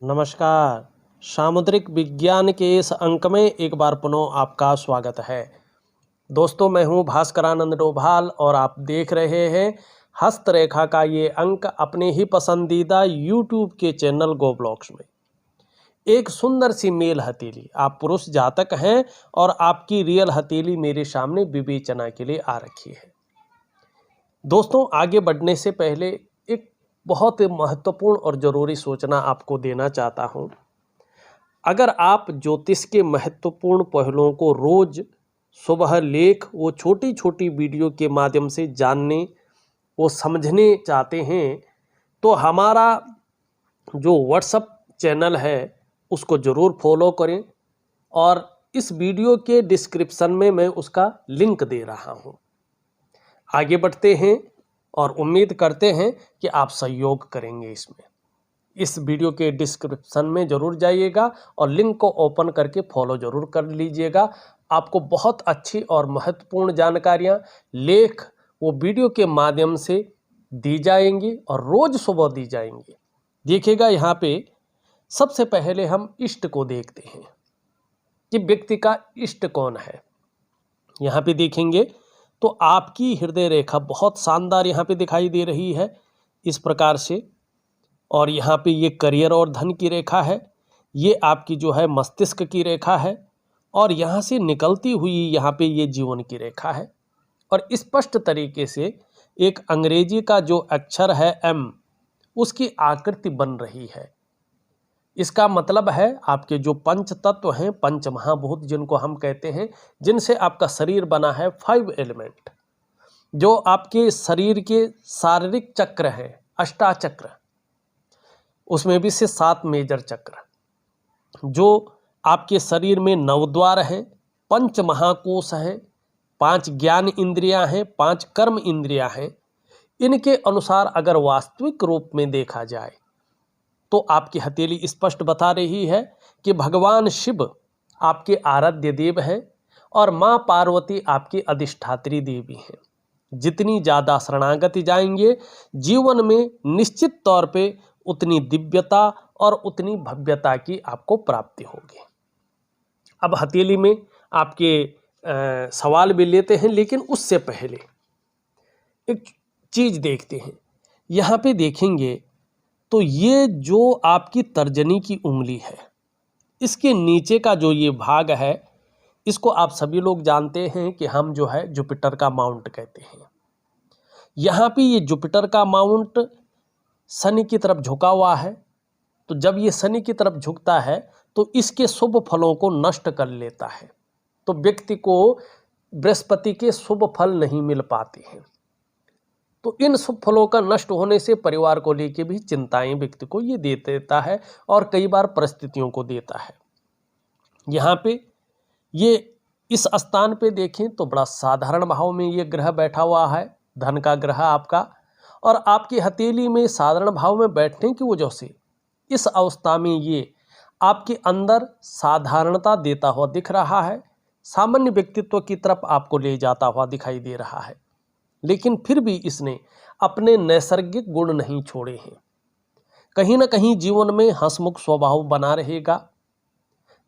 नमस्कार। सामुद्रिक विज्ञान के इस अंक में एक बार पुनः आपका स्वागत है। दोस्तों, मैं हूं भास्करानंद डोभाल और आप देख रहे हैं हस्तरेखा का ये अंक अपने ही पसंदीदा यूट्यूब के चैनल गो ब्लॉग्स में। एक सुंदर सी मेल हथेली, आप पुरुष जातक हैं और आपकी रियल हथेली मेरे सामने विवेचना के लिए आ रखी है। दोस्तों, आगे बढ़ने से पहले एक बहुत महत्वपूर्ण और ज़रूरी सूचना आपको देना चाहता हूं। अगर आप ज्योतिष के महत्वपूर्ण पहलुओं को रोज सुबह लेख वो छोटी छोटी वीडियो के माध्यम से जानने वो समझने चाहते हैं तो हमारा जो व्हाट्सएप चैनल है उसको ज़रूर फॉलो करें और इस वीडियो के डिस्क्रिप्शन में मैं उसका लिंक दे रहा हूँ। आगे बढ़ते हैं और उम्मीद करते हैं कि आप सहयोग करेंगे इसमें। इस वीडियो के डिस्क्रिप्शन में ज़रूर जाइएगा और लिंक को ओपन करके फॉलो ज़रूर कर लीजिएगा। आपको बहुत अच्छी और महत्वपूर्ण जानकारियाँ लेख वो वीडियो के माध्यम से दी जाएंगी और रोज़ सुबह दी जाएंगी। देखिएगा, यहाँ पे सबसे पहले हम इष्ट को देखते हैं कि व्यक्ति का इष्ट कौन है। यहाँ पे देखेंगे तो आपकी हृदय रेखा बहुत शानदार यहाँ पे दिखाई दे रही है इस प्रकार से, और यहाँ पे ये करियर और धन की रेखा है। ये आपकी जो है मस्तिष्क की रेखा है और यहाँ से निकलती हुई यहाँ पे ये जीवन की रेखा है। और स्पष्ट तरीके से एक अंग्रेजी का जो अक्षर है एम, उसकी आकृति बन रही है। इसका मतलब है आपके जो पंच तत्व हैं, पंच महाभूत जिनको हम कहते हैं, जिनसे आपका शरीर बना है, 5 एलिमेंट, जो आपके शरीर के शारीरिक चक्र हैं, अष्टाचक्र, उसमें भी से 7 मेजर चक्र, जो आपके शरीर में 9 द्वार हैं, 5 महाकोश हैं, 5 ज्ञान इंद्रियां हैं, 5 कर्म इंद्रियां हैं। इनके अनुसार अगर वास्तविक रूप में देखा जाए तो आपकी हथेली स्पष्ट बता रही है कि भगवान शिव आपके आराध्य देव हैं और माँ पार्वती आपकी अधिष्ठात्री देवी हैं। जितनी ज़्यादा शरणागति जाएंगे जीवन में निश्चित तौर पे उतनी दिव्यता और उतनी भव्यता की आपको प्राप्ति होगी। अब हथेली में आपके सवाल भी लेते हैं, लेकिन उससे पहले एक चीज़ देखते हैं। यहाँ पे देखेंगे तो ये जो आपकी तर्जनी की उंगली है, इसके नीचे का जो ये भाग है, इसको आप सभी लोग जानते हैं कि हम जो है जुपिटर का माउंट कहते हैं। यहाँ पे ये जुपिटर का माउंट शनि की तरफ झुका हुआ है। तो जब ये शनि की तरफ झुकता है तो इसके शुभ फलों को नष्ट कर लेता है, तो व्यक्ति को बृहस्पति के शुभ फल नहीं मिल पाते हैं। तो इन शुभ फलों का नष्ट होने से परिवार को लेकर भी चिंताएं व्यक्ति को ये दे देता है और कई बार परिस्थितियों को देता है। यहाँ पे ये इस स्थान पे देखें तो बड़ा साधारण भाव में ये ग्रह बैठा हुआ है, धन का ग्रह आपका, और आपकी हथेली में साधारण भाव में बैठने की वजह से इस अवस्था में ये आपके अंदर साधारणता देता हुआ दिख रहा है, सामान्य व्यक्तित्व की तरफ आपको ले जाता हुआ दिखाई दे रहा है। लेकिन फिर भी इसने अपने नैसर्गिक गुण नहीं छोड़े हैं। कहीं ना कहीं जीवन में हंसमुख स्वभाव बना रहेगा,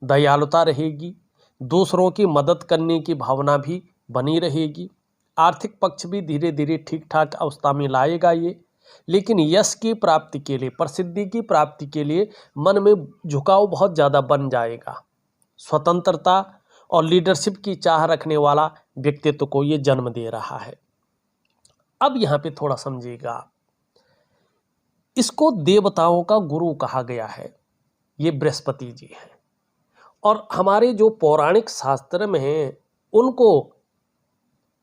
दयालुता रहेगी, दूसरों की मदद करने की भावना भी बनी रहेगी। आर्थिक पक्ष भी धीरे धीरे ठीक ठाक अवस्था में लाएगा ये। लेकिन यश की प्राप्ति के लिए, प्रसिद्धि की प्राप्ति के लिए मन में झुकाव बहुत ज़्यादा बन जाएगा। स्वतंत्रता और लीडरशिप की चाह रखने वाला व्यक्तित्व को ये जन्म दे रहा है। अब यहाँ पे थोड़ा समझिएगा, इसको देवताओं का गुरु कहा गया है, ये बृहस्पति जी हैं। और हमारे जो पौराणिक शास्त्र में हैं उनको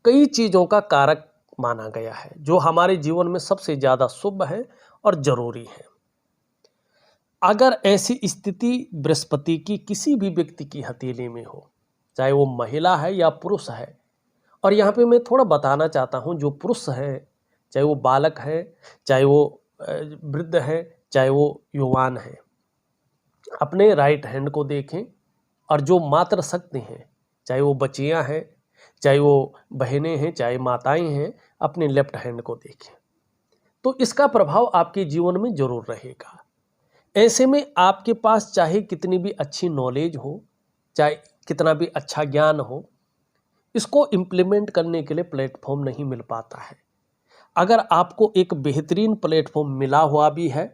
कई चीज़ों का कारक माना गया है जो हमारे जीवन में सबसे ज़्यादा शुभ है और ज़रूरी है। अगर ऐसी स्थिति बृहस्पति की किसी भी व्यक्ति की हथेली में हो, चाहे वो महिला है या पुरुष है, और यहाँ पे मैं थोड़ा बताना चाहता हूँ, जो पुरुष है, चाहे वो बालक है, चाहे वो वृद्ध है, चाहे वो युवान है, अपने राइट हैंड को देखें, और जो मातृशक्ति हैं, चाहे वो बच्चियाँ हैं, चाहे वो बहनें हैं, चाहे माताएं हैं, अपने लेफ्ट हैंड को देखें। तो इसका प्रभाव आपके जीवन में जरूर रहेगा। ऐसे में आपके पास चाहे कितनी भी अच्छी नॉलेज हो, चाहे कितना भी अच्छा ज्ञान हो, इसको इम्प्लीमेंट करने के लिए प्लेटफॉर्म नहीं मिल पाता है। अगर आपको एक बेहतरीन प्लेटफॉर्म मिला हुआ भी है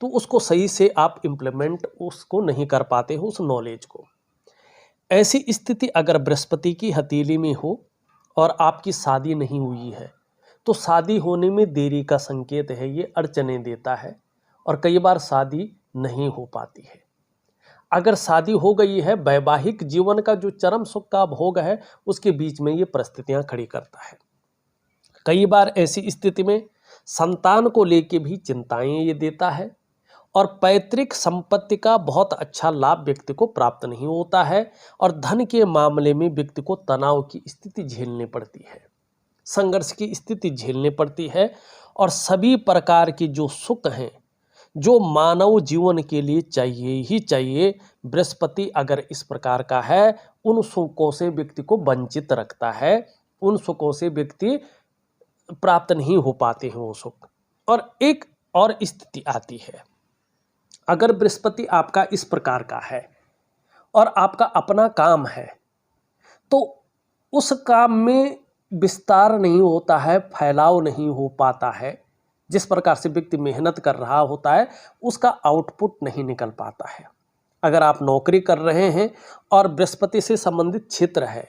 तो उसको सही से आप इम्प्लीमेंट उसको नहीं कर पाते हो, उस नॉलेज को। ऐसी स्थिति अगर बृहस्पति की हथेली में हो और आपकी शादी नहीं हुई है तो शादी होने में देरी का संकेत है, ये अड़चने देता है और कई बार शादी नहीं हो पाती है। अगर शादी हो गई है, वैवाहिक जीवन का जो चरम सुख का भोग है उसके बीच में ये परिस्थितियां खड़ी करता है। कई बार ऐसी स्थिति में संतान को लेके भी चिंताएं ये देता है और पैतृक संपत्ति का बहुत अच्छा लाभ व्यक्ति को प्राप्त नहीं होता है और धन के मामले में व्यक्ति को तनाव की स्थिति झेलनी पड़ती है, संघर्ष की स्थिति झेलनी पड़ती है और सभी प्रकार की जो सुख हैं जो मानव जीवन के लिए चाहिए ही चाहिए, बृहस्पति अगर इस प्रकार का है, उन सुखों से व्यक्ति को वंचित रखता है, उन सुखों से व्यक्ति प्राप्त नहीं हो पाते हैं वो सुख। और एक और स्थिति आती है, अगर बृहस्पति आपका इस प्रकार का है और आपका अपना काम है तो उस काम में विस्तार नहीं होता है, फैलाव नहीं हो पाता है। जिस प्रकार से व्यक्ति मेहनत कर रहा होता है उसका आउटपुट नहीं निकल पाता है। अगर आप नौकरी कर रहे हैं और बृहस्पति से संबंधित क्षेत्र है,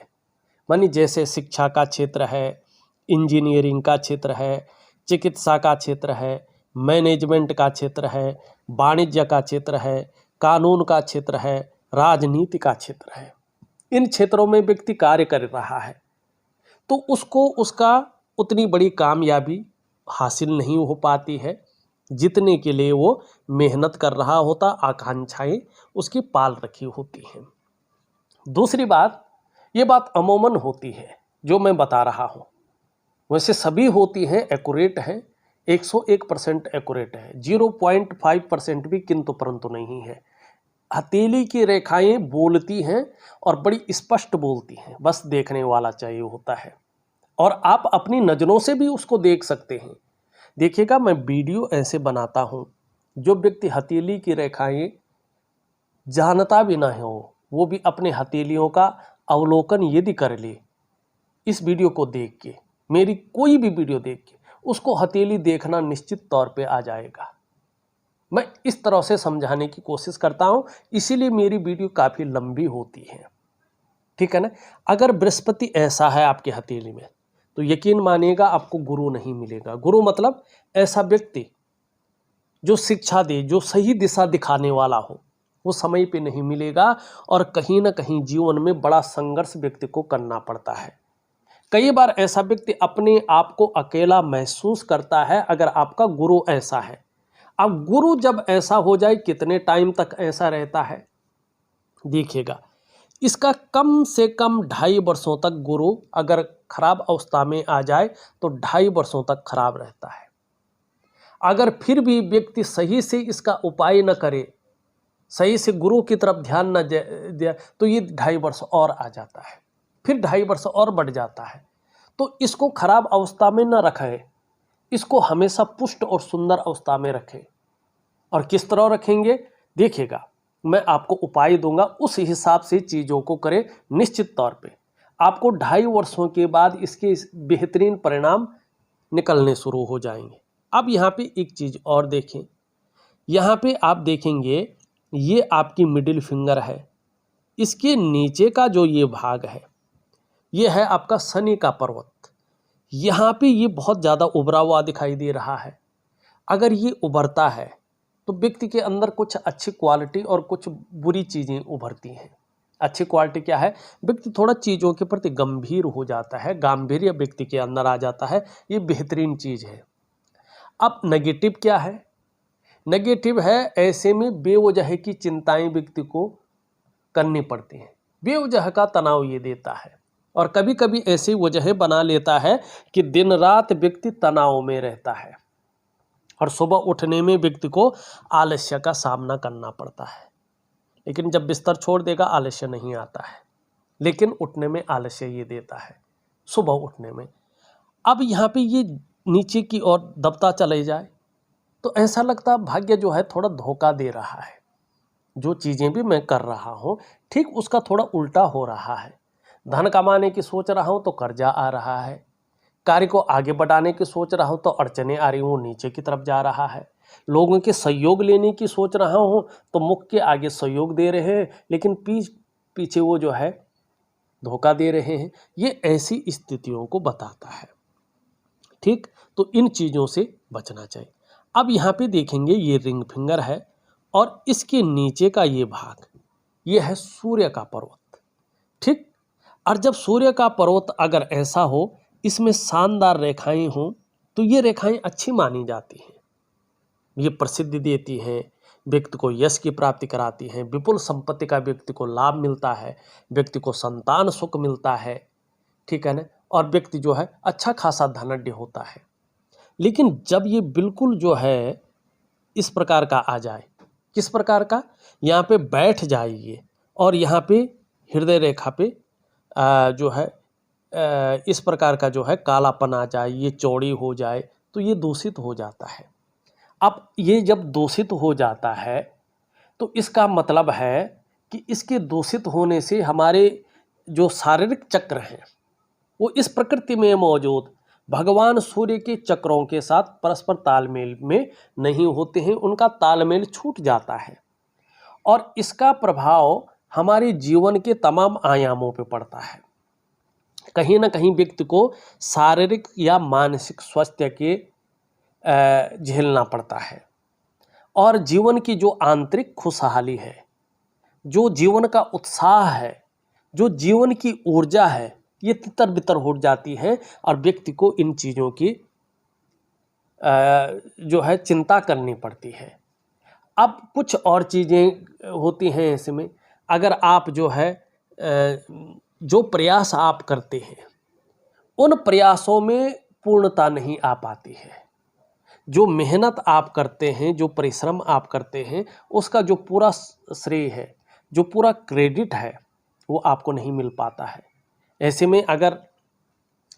मानी जैसे शिक्षा का क्षेत्र है, इंजीनियरिंग का क्षेत्र है, चिकित्सा का क्षेत्र है, मैनेजमेंट का क्षेत्र है, वाणिज्य का क्षेत्र है, कानून का क्षेत्र है, राजनीति का क्षेत्र है, इन क्षेत्रों में व्यक्ति कार्य कर रहा है तो उसको उसका उतनी बड़ी कामयाबी हासिल नहीं हो पाती है जितने के लिए वो मेहनत कर रहा होता, आकांक्षाएं उसकी पाल रखी होती हैं। दूसरी बात, ये बात अमूमन होती है जो मैं बता रहा हूँ, वैसे सभी होती हैं, एक्यूरेट है, 101% एक्यूरेट है, 0.5% भी किंतु परंतु नहीं है। हथेली की रेखाएं बोलती हैं और बड़ी स्पष्ट बोलती हैं, बस देखने वाला चाहिए होता है और आप अपनी नज़रों से भी उसको देख सकते हैं। देखिएगा, मैं वीडियो ऐसे बनाता हूं, जो व्यक्ति हथेली की रेखाएं जानता भी ना हो वो भी अपने हथेलियों का अवलोकन यदि कर ले, इस वीडियो को देख के, मेरी कोई भी वीडियो देख के उसको हथेली देखना निश्चित तौर पे आ जाएगा। मैं इस तरह से समझाने की कोशिश करता हूं, इसीलिए मेरी वीडियो काफ़ी लंबी होती है, ठीक है ना। अगर बृहस्पति ऐसा है आपके हथेली में तो यकीन मानिएगा आपको गुरु नहीं मिलेगा। गुरु मतलब ऐसा व्यक्ति जो शिक्षा दे, जो सही दिशा दिखाने वाला हो, वो समय पे नहीं मिलेगा और कहीं ना कहीं जीवन में बड़ा संघर्ष व्यक्ति को करना पड़ता है। कई बार ऐसा व्यक्ति अपने आप को अकेला महसूस करता है अगर आपका गुरु ऐसा है। अब गुरु जब ऐसा हो जाए, कितने टाइम तक ऐसा रहता है देखिएगा, इसका कम से कम 2.5 वर्षों तक गुरु अगर खराब अवस्था में आ जाए तो 2.5 वर्षों तक खराब रहता है। अगर फिर भी व्यक्ति सही से इसका उपाय न करे, सही से गुरु की तरफ ध्यान न दे तो ये 2.5 वर्ष और आ जाता है, फिर 2.5 वर्ष और बढ़ जाता है। तो इसको खराब अवस्था में न रखें, इसको हमेशा पुष्ट और सुंदर अवस्था में रखें। और किस तरह रखेंगे देखिएगा, मैं आपको उपाय दूंगा, उस हिसाब से चीज़ों को करें। निश्चित तौर पे आपको 2.5 वर्षों के बाद इसके बेहतरीन परिणाम निकलने शुरू हो जाएंगे। अब यहाँ पे एक चीज़ और देखें, यहाँ पे आप देखेंगे ये आपकी मिडिल फिंगर है, इसके नीचे का जो ये भाग है ये है आपका शनि का पर्वत। यहाँ पे ये बहुत ज़्यादा उभरा हुआ दिखाई दे रहा है। अगर ये उभरता है तो व्यक्ति के अंदर कुछ अच्छी क्वालिटी और कुछ बुरी चीज़ें उभरती हैं। अच्छी क्वालिटी क्या है, व्यक्ति थोड़ा चीज़ों के प्रति गंभीर हो जाता है, गांभीर्य व्यक्ति के अंदर आ जाता है, ये बेहतरीन चीज़ है। अब नेगेटिव क्या है, नेगेटिव है ऐसे में बेवजह की चिंताएं व्यक्ति को करनी पड़ती हैं, बेवजह का तनाव ये देता है और कभी कभी ऐसी वजह बना लेता है कि दिन रात व्यक्ति तनाव में रहता है और सुबह उठने में व्यक्ति को आलस्य का सामना करना पड़ता है। लेकिन जब बिस्तर छोड़ देगा आलस्य नहीं आता है, लेकिन उठने में आलस्य ये देता है, सुबह उठने में। अब यहाँ पे ये नीचे की ओर दबता चले जाए तो ऐसा लगता है भाग्य जो है थोड़ा धोखा दे रहा है। जो चीज़ें भी मैं कर रहा हूँ ठीक उसका थोड़ा उल्टा हो रहा है। धन कमाने की सोच रहा हूँ तो कर्जा आ रहा है, कार्य को आगे बढ़ाने की सोच रहा हूँ तो अड़चने आ रही हूँ, नीचे की तरफ जा रहा है। लोगों के सहयोग लेने की सोच रहा हूँ तो मुख के आगे सहयोग दे रहे हैं लेकिन पीछे वो जो है धोखा दे रहे हैं। ये ऐसी स्थितियों को बताता है। ठीक, तो इन चीज़ों से बचना चाहिए। अब यहाँ पे देखेंगे ये रिंग फिंगर है और इसके नीचे का ये भाग ये है सूर्य का पर्वत। ठीक, और जब सूर्य का पर्वत अगर ऐसा हो, इसमें शानदार रेखाएं हों तो ये रेखाएं अच्छी मानी जाती हैं। ये प्रसिद्धि देती हैं, व्यक्ति को यश की प्राप्ति कराती हैं, विपुल संपत्ति का व्यक्ति को लाभ मिलता है, व्यक्ति को संतान सुख मिलता है, ठीक है ना, और व्यक्ति जो है अच्छा खासा धनाढ्य होता है। लेकिन जब ये बिल्कुल जो है इस प्रकार का आ जाए, किस प्रकार का, यहाँ पे बैठ जाइए और यहाँ पे हृदय रेखा पे जो है इस प्रकार का जो है कालापन आ जाए, ये चौड़ी हो जाए तो ये दूषित हो जाता है। अब ये जब दूषित हो जाता है तो इसका मतलब है कि इसके दूषित होने से हमारे जो शारीरिक चक्र हैं वो इस प्रकृति में मौजूद भगवान सूर्य के चक्रों के साथ परस्पर तालमेल में नहीं होते हैं, उनका तालमेल छूट जाता है और इसका प्रभाव हमारे जीवन के तमाम आयामों पर पड़ता है। कहीं ना कहीं व्यक्ति को शारीरिक या मानसिक स्वास्थ्य के झेलना पड़ता है और जीवन की जो आंतरिक खुशहाली है, जो जीवन का उत्साह है, जो जीवन की ऊर्जा है, ये तितर बितर हो जाती है और व्यक्ति को इन चीज़ों की जो है चिंता करनी पड़ती है। अब कुछ और चीज़ें होती हैं इसमें, अगर आप जो है जो प्रयास आप करते हैं उन प्रयासों में पूर्णता नहीं आ पाती है। जो मेहनत आप करते हैं, जो परिश्रम आप करते हैं, उसका जो पूरा श्रेय है, जो पूरा क्रेडिट है, वो आपको नहीं मिल पाता है। ऐसे में अगर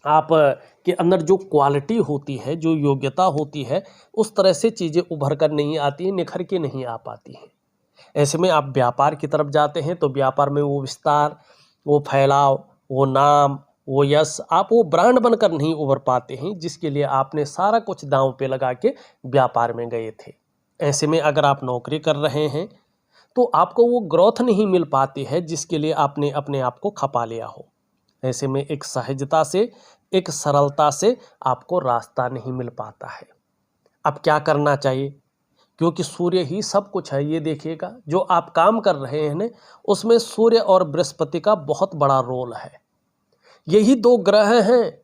आप के अंदर जो क्वालिटी होती है, जो योग्यता होती है, उस तरह से चीज़ें उभर कर नहीं आती हैं, निखर के नहीं आ पाती हैं। ऐसे में आप व्यापार की तरफ जाते हैं तो व्यापार में वो विस्तार, वो फैलाव, वो नाम, वो यश, आप वो ब्रांड बनकर नहीं उभर पाते हैं जिसके लिए आपने सारा कुछ दांव पे लगा के व्यापार में गए थे। ऐसे में अगर आप नौकरी कर रहे हैं तो आपको वो ग्रोथ नहीं मिल पाती है जिसके लिए आपने अपने आप को खपा लिया हो। ऐसे में एक सहजता से, एक सरलता से आपको रास्ता नहीं मिल पाता है। अब क्या करना चाहिए, क्योंकि सूर्य ही सब कुछ है। ये देखिएगा जो आप काम कर रहे हैं ना, उसमें सूर्य और बृहस्पति का बहुत बड़ा रोल है। यही दो ग्रह हैं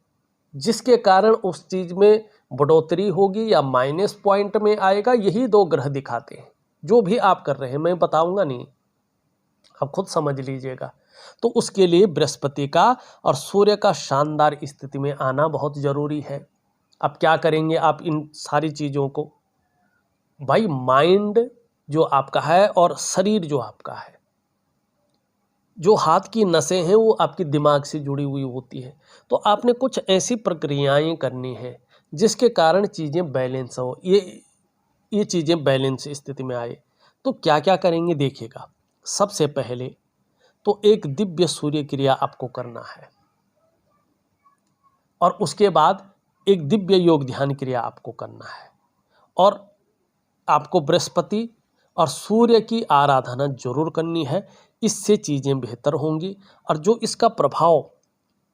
जिसके कारण उस चीज़ में बढ़ोतरी होगी या माइनस पॉइंट में आएगा, यही दो ग्रह दिखाते हैं। जो भी आप कर रहे हैं, मैं बताऊंगा नहीं, आप खुद समझ लीजिएगा। तो उसके लिए बृहस्पति का और सूर्य का शानदार स्थिति में आना बहुत ज़रूरी है। अब क्या करेंगे आप इन सारी चीज़ों को, भाई माइंड जो आपका है और शरीर जो आपका है, जो हाथ की नसें हैं वो आपके दिमाग से जुड़ी हुई होती है। तो आपने कुछ ऐसी प्रक्रियाएं करनी है जिसके कारण चीज़ें बैलेंस हो, ये चीज़ें बैलेंस स्थिति में आए। तो क्या क्या करेंगे देखिएगा। सबसे पहले तो एक दिव्य सूर्य क्रिया आपको करना है और उसके बाद एक दिव्य योग ध्यान क्रिया आपको करना है और आपको बृहस्पति और सूर्य की आराधना जरूर करनी है। इससे चीज़ें बेहतर होंगी और जो इसका प्रभाव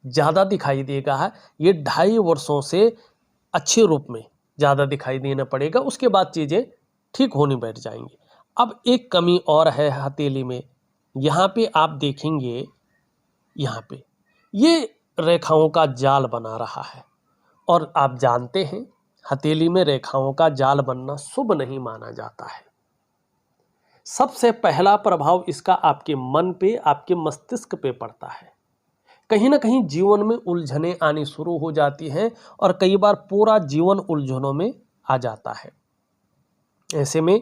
ज़्यादा दिखाई देगा है, ये 2.5 वर्षों से अच्छे रूप में ज़्यादा दिखाई देना पड़ेगा। उसके बाद चीज़ें ठीक होनी बैठ जाएंगी। अब एक कमी और है हथेली में, यहाँ पे आप देखेंगे, यहाँ पे ये रेखाओं का जाल बना रहा है और आप जानते हैं हथेली में रेखाओं का जाल बनना शुभ नहीं माना जाता है। सबसे पहला प्रभाव इसका आपके मन पे, आपके मस्तिष्क पे पड़ता है। कहीं ना कहीं जीवन में उलझनें आनी शुरू हो जाती हैं और कई बार पूरा जीवन उलझनों में आ जाता है। ऐसे में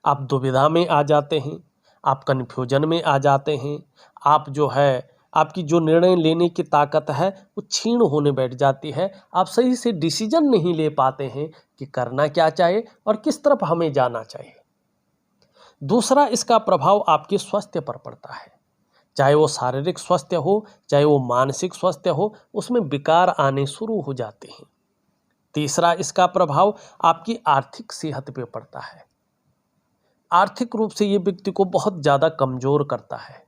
आप दुविधा में आ जाते हैं, आप कन्फ्यूजन में आ जाते हैं, आप जो है आपकी जो निर्णय लेने की ताकत है वो क्षीण होने बैठ जाती है। आप सही से डिसीजन नहीं ले पाते हैं कि करना क्या चाहिए और किस तरफ हमें जाना चाहिए। दूसरा, इसका प्रभाव आपके स्वास्थ्य पर पड़ता है, चाहे वो शारीरिक स्वास्थ्य हो, चाहे वो मानसिक स्वास्थ्य हो, उसमें विकार आने शुरू हो जाते हैं। तीसरा, इसका प्रभाव आपकी आर्थिक सेहत पे पड़ता है। आर्थिक रूप से ये व्यक्ति को बहुत ज़्यादा कमज़ोर करता है,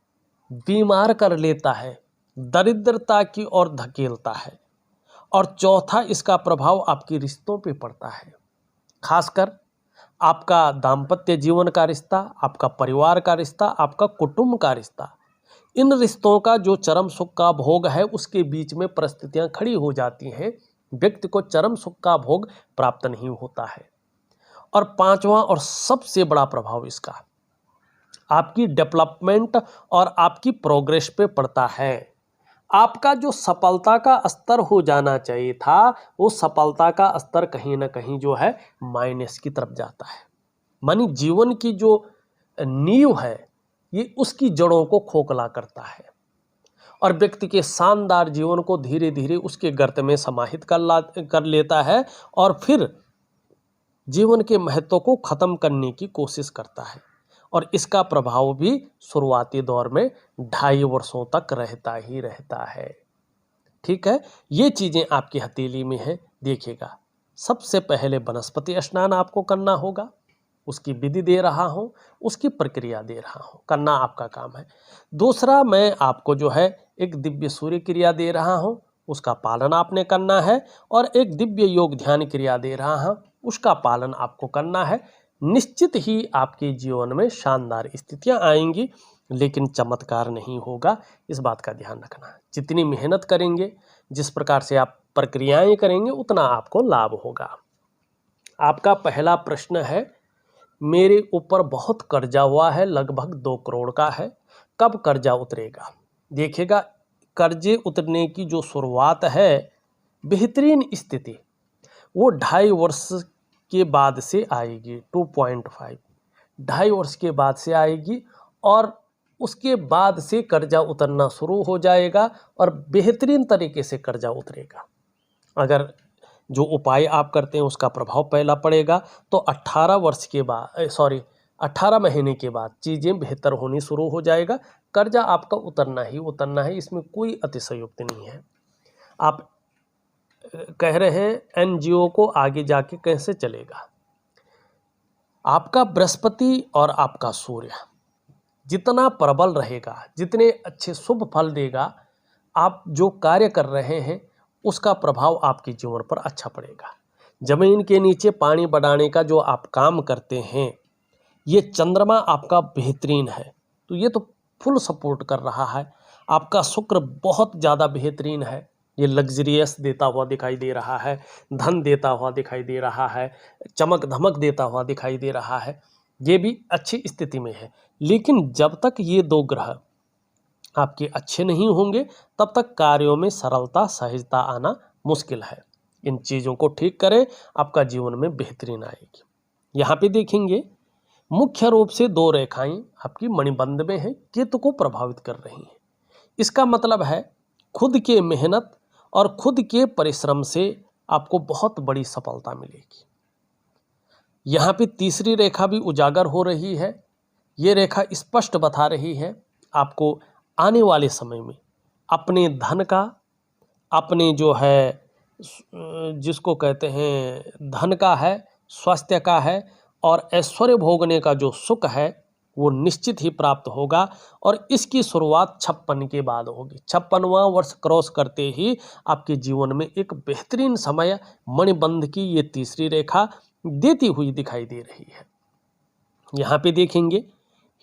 बीमार कर लेता है, दरिद्रता की ओर धकेलता है। और चौथा, इसका प्रभाव आपके रिश्तों पे पड़ता है, खासकर आपका दाम्पत्य जीवन का रिश्ता, आपका परिवार का रिश्ता, आपका कुटुंब का रिश्ता। इन रिश्तों का जो चरम सुख का भोग है उसके बीच में परिस्थितियां खड़ी हो जाती हैं, व्यक्ति को चरम सुख का भोग प्राप्त नहीं होता है। और पांचवा और सबसे बड़ा प्रभाव इसका आपकी डेवलपमेंट और आपकी प्रोग्रेस पे पड़ता है। आपका जो सफलता का स्तर हो जाना चाहिए था, वो सफलता का स्तर कहीं ना कहीं जो है माइनस की तरफ जाता है। मानी जीवन की जो नींव है ये उसकी जड़ों को खोखला करता है और व्यक्ति के शानदार जीवन को धीरे धीरे उसके गर्त में समाहित कर लेता है और फिर जीवन के महत्व को खत्म करने की कोशिश करता है। और इसका प्रभाव भी शुरुआती दौर में 2.5 वर्षों तक रहता ही रहता है। ठीक है, ये चीज़ें आपकी हथेली में है, देखिएगा। सबसे पहले वनस्पति स्नान आपको करना होगा, उसकी विधि दे रहा हूँ, उसकी प्रक्रिया दे रहा हूँ, करना आपका काम है। दूसरा, मैं आपको जो है एक दिव्य सूर्य क्रिया दे रहा हूँ, उसका पालन आपने करना है। और एक दिव्य योग ध्यान क्रिया दे रहा हूँ, उसका पालन आपको करना है। निश्चित ही आपके जीवन में शानदार स्थितियाँ आएंगी, लेकिन चमत्कार नहीं होगा, इस बात का ध्यान रखना। जितनी मेहनत करेंगे, जिस प्रकार से आप प्रक्रियाएं करेंगे, उतना आपको लाभ होगा। आपका पहला प्रश्न है, मेरे ऊपर बहुत कर्जा हुआ है, लगभग 2 करोड़ का है, कब कर्जा उतरेगा? देखिएगा, कर्जे उतरने की जो शुरुआत है, बेहतरीन स्थिति वो 2.5 वर्ष के बाद से आएगी। 2.5 2.5 वर्ष के बाद से आएगी और उसके बाद से कर्जा उतरना शुरू हो जाएगा और बेहतरीन तरीके से कर्जा उतरेगा। अगर जो उपाय आप करते हैं उसका प्रभाव पहला पड़ेगा तो 18 महीने के बाद चीज़ें बेहतर होनी शुरू हो जाएगा। कर्जा आपका उतरना ही उतरना है, इसमें कोई अतिशयोक्ति नहीं है। आप कह रहे हैं एनजीओ को आगे जाके कैसे चलेगा? आपका बृहस्पति और आपका सूर्य जितना प्रबल रहेगा, जितने अच्छे शुभ फल देगा, आप जो कार्य कर रहे हैं उसका प्रभाव आपके जीवन पर अच्छा पड़ेगा। जमीन के नीचे पानी बढ़ाने का जो आप काम करते हैं, ये चंद्रमा आपका बेहतरीन है, तो ये तो फुल सपोर्ट कर रहा है। आपका शुक्र बहुत ज़्यादा बेहतरीन है, ये लग्जरियस देता हुआ दिखाई दे रहा है, धन देता हुआ दिखाई दे रहा है, चमक धमक देता हुआ दिखाई दे रहा है, ये भी अच्छी स्थिति में है। लेकिन जब तक ये 2 ग्रह आपके अच्छे नहीं होंगे, तब तक कार्यों में सरलता सहजता आना मुश्किल है। इन चीज़ों को ठीक करें, आपका जीवन में बेहतरीन आएगी। यहाँ पे देखेंगे मुख्य रूप से 2 रेखाएं आपकी मणिबंध में हैं, केतु को प्रभावित कर रही हैं। इसका मतलब है खुद के मेहनत और खुद के परिश्रम से आपको बहुत बड़ी सफलता मिलेगी। यहाँ पे तीसरी रेखा भी उजागर हो रही है। ये रेखा स्पष्ट बता रही है आपको आने वाले समय में अपने धन का, अपने जो है जिसको कहते हैं धन का है, स्वास्थ्य का है और ऐश्वर्य भोगने का जो सुख है वो निश्चित ही प्राप्त होगा। और इसकी शुरुआत 56 के बाद होगी। 56वां वर्ष क्रॉस करते ही आपके जीवन में एक बेहतरीन समय मणिबंध की ये तीसरी रेखा देती हुई दिखाई दे रही है। यहाँ पे देखेंगे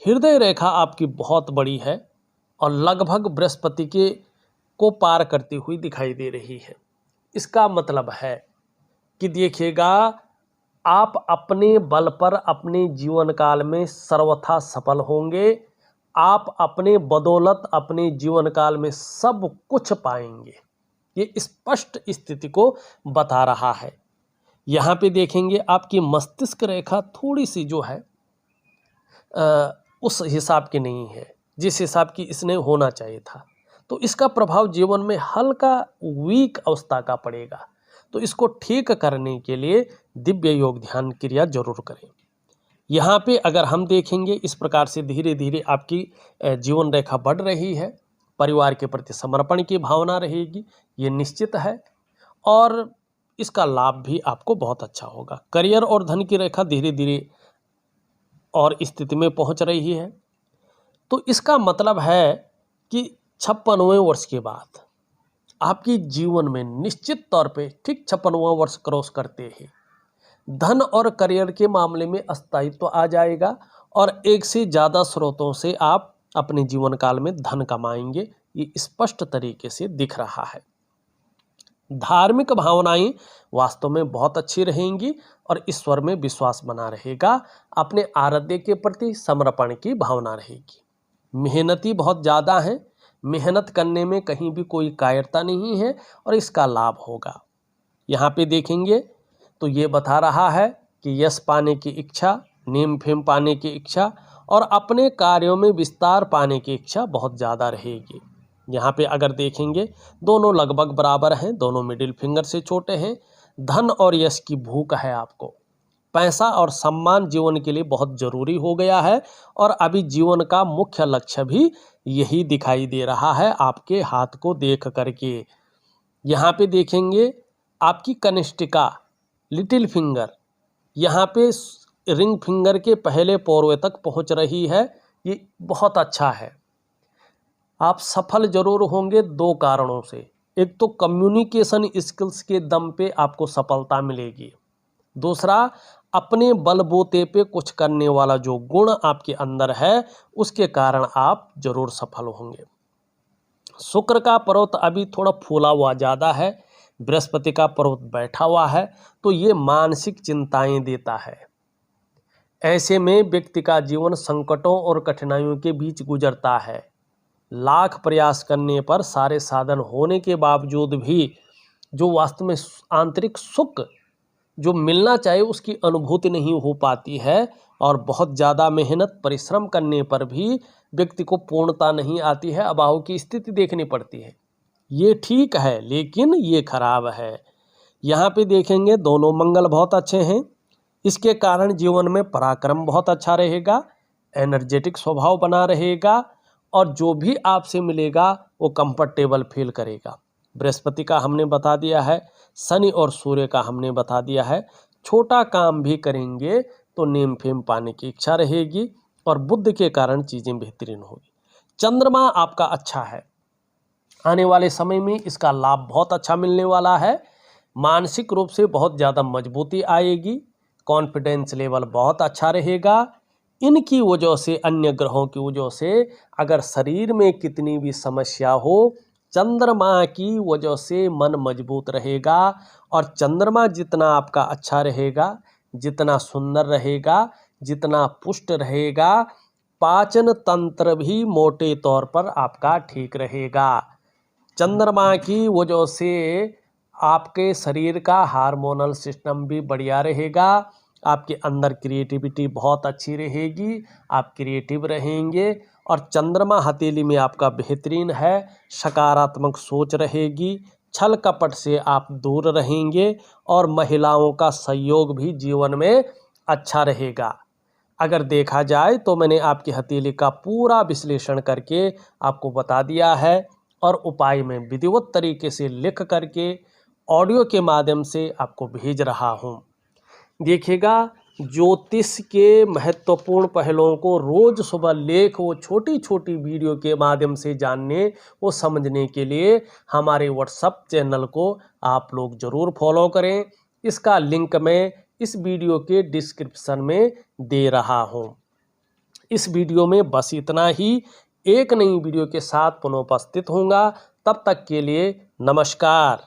हृदय रेखा आपकी बहुत बड़ी है और लगभग बृहस्पति के को पार करती हुई दिखाई दे रही है। इसका मतलब है कि देखिएगा, आप अपने बल पर अपने जीवन काल में सर्वथा सफल होंगे। आप अपने बदौलत अपने जीवन काल में सब कुछ पाएंगे, ये स्पष्ट स्थिति को बता रहा है। यहाँ पे देखेंगे आपकी मस्तिष्क रेखा थोड़ी सी जो है उस हिसाब की नहीं है जिस हिसाब की इसने होना चाहिए था। तो इसका प्रभाव जीवन में हल्का वीक अवस्था का पड़ेगा। तो इसको ठीक करने के लिए दिव्य योग ध्यान क्रिया जरूर करें। यहाँ पे अगर हम देखेंगे इस प्रकार से धीरे धीरे आपकी जीवन रेखा बढ़ रही है, परिवार के प्रति समर्पण की भावना रहेगी, ये निश्चित है, और इसका लाभ भी आपको बहुत अच्छा होगा। करियर और धन की रेखा धीरे धीरे और स्थिति में पहुंच रही है। तो इसका मतलब है कि 56वें वर्ष के बाद आपकी जीवन में निश्चित तौर पे ठीक 56वां वर्ष क्रॉस करते ही धन और करियर के मामले में स्थायित्व आ जाएगा और एक से ज़्यादा स्रोतों से आप अपने जीवन काल में धन कमाएंगे, ये स्पष्ट तरीके से दिख रहा है। धार्मिक भावनाएं वास्तव में बहुत अच्छी रहेंगी और ईश्वर में विश्वास बना रहेगा। अपने आराध्य के प्रति समर्पण की भावना रहेगी। मेहनती बहुत ज़्यादा हैं, मेहनत करने में कहीं भी कोई कायरता नहीं है और इसका लाभ होगा। यहाँ पे देखेंगे तो ये बता रहा है कि यश पाने की इच्छा, नेम फेम पाने की इच्छा और अपने कार्यों में विस्तार पाने की इच्छा बहुत ज़्यादा रहेगी। यहाँ पे अगर देखेंगे दोनों लगभग बराबर हैं, दोनों मिडिल फिंगर से छोटे हैं। धन और यश की भूख है आपको। पैसा और सम्मान जीवन के लिए बहुत ज़रूरी हो गया है और अभी जीवन का मुख्य लक्ष्य भी यही दिखाई दे रहा है आपके हाथ को देख करके। यहाँ पे देखेंगे आपकी कनिष्ठिका, लिटिल फिंगर, यहाँ पे रिंग फिंगर के पहले पोरवे तक पहुँच रही है, ये बहुत अच्छा है। आप सफल जरूर होंगे दो कारणों से। एक तो कम्युनिकेशन स्किल्स के दम पे आपको सफलता मिलेगी, दूसरा अपने बलबूते पे कुछ करने वाला जो गुण आपके अंदर है उसके कारण आप जरूर सफल होंगे। शुक्र का पर्वत अभी थोड़ा फूला हुआ ज़्यादा है, बृहस्पति का पर्वत बैठा हुआ है, तो ये मानसिक चिंताएं देता है। ऐसे में व्यक्ति का जीवन संकटों और कठिनाइयों के बीच गुजरता है। लाख प्रयास करने पर सारे साधन होने के बावजूद भी जो वास्तव में आंतरिक सुख जो मिलना चाहिए उसकी अनुभूति नहीं हो पाती है और बहुत ज़्यादा मेहनत परिश्रम करने पर भी व्यक्ति को पूर्णता नहीं आती है, अभाव की स्थिति देखनी पड़ती है। ये ठीक है लेकिन ये खराब है। यहाँ पे देखेंगे दोनों मंगल बहुत अच्छे हैं, इसके कारण जीवन में पराक्रम बहुत अच्छा रहेगा, एनर्जेटिक स्वभाव बना रहेगा और जो भी आपसे मिलेगा वो कंफर्टेबल फील करेगा। बृहस्पति का हमने बता दिया है, शनि और सूर्य का हमने बता दिया है। छोटा काम भी करेंगे तो नेम फेम पाने की इच्छा रहेगी और बुद्ध के कारण चीज़ें बेहतरीन होगी। चंद्रमा आपका अच्छा है, आने वाले समय में इसका लाभ बहुत अच्छा मिलने वाला है। मानसिक रूप से बहुत ज़्यादा मजबूती आएगी, कॉन्फिडेंस लेवल बहुत अच्छा रहेगा। इनकी वजह से, अन्य ग्रहों की वजह से अगर शरीर में कितनी भी समस्या हो, चंद्रमा की वजह से मन मजबूत रहेगा और चंद्रमा जितना आपका अच्छा रहेगा, जितना सुंदर रहेगा, जितना पुष्ट रहेगा, पाचन तंत्र भी मोटे तौर पर आपका ठीक रहेगा। चंद्रमा की वजह से आपके शरीर का हार्मोनल सिस्टम भी बढ़िया रहेगा, आपके अंदर क्रिएटिविटी बहुत अच्छी रहेगी, आप क्रिएटिव रहेंगे और चंद्रमा हथेली में आपका बेहतरीन है, सकारात्मक सोच रहेगी, छल कपट से आप दूर रहेंगे और महिलाओं का सहयोग भी जीवन में अच्छा रहेगा। अगर देखा जाए तो मैंने आपकी हथेली का पूरा विश्लेषण करके आपको बता दिया है और उपाय में विधिवत तरीके से लिख करके ऑडियो के माध्यम से आपको भेज रहा हूँ। देखिएगा, ज्योतिष के महत्वपूर्ण पहलुओं को रोज सुबह लेख वो छोटी छोटी वीडियो के माध्यम से जानने, वो समझने के लिए हमारे व्हाट्सएप चैनल को आप लोग ज़रूर फॉलो करें। इसका लिंक मैं इस वीडियो के डिस्क्रिप्शन में दे रहा हूँ। इस वीडियो में बस इतना ही। एक नई वीडियो के साथ पुनः उपस्थित होऊंगा, तब तक के लिए नमस्कार।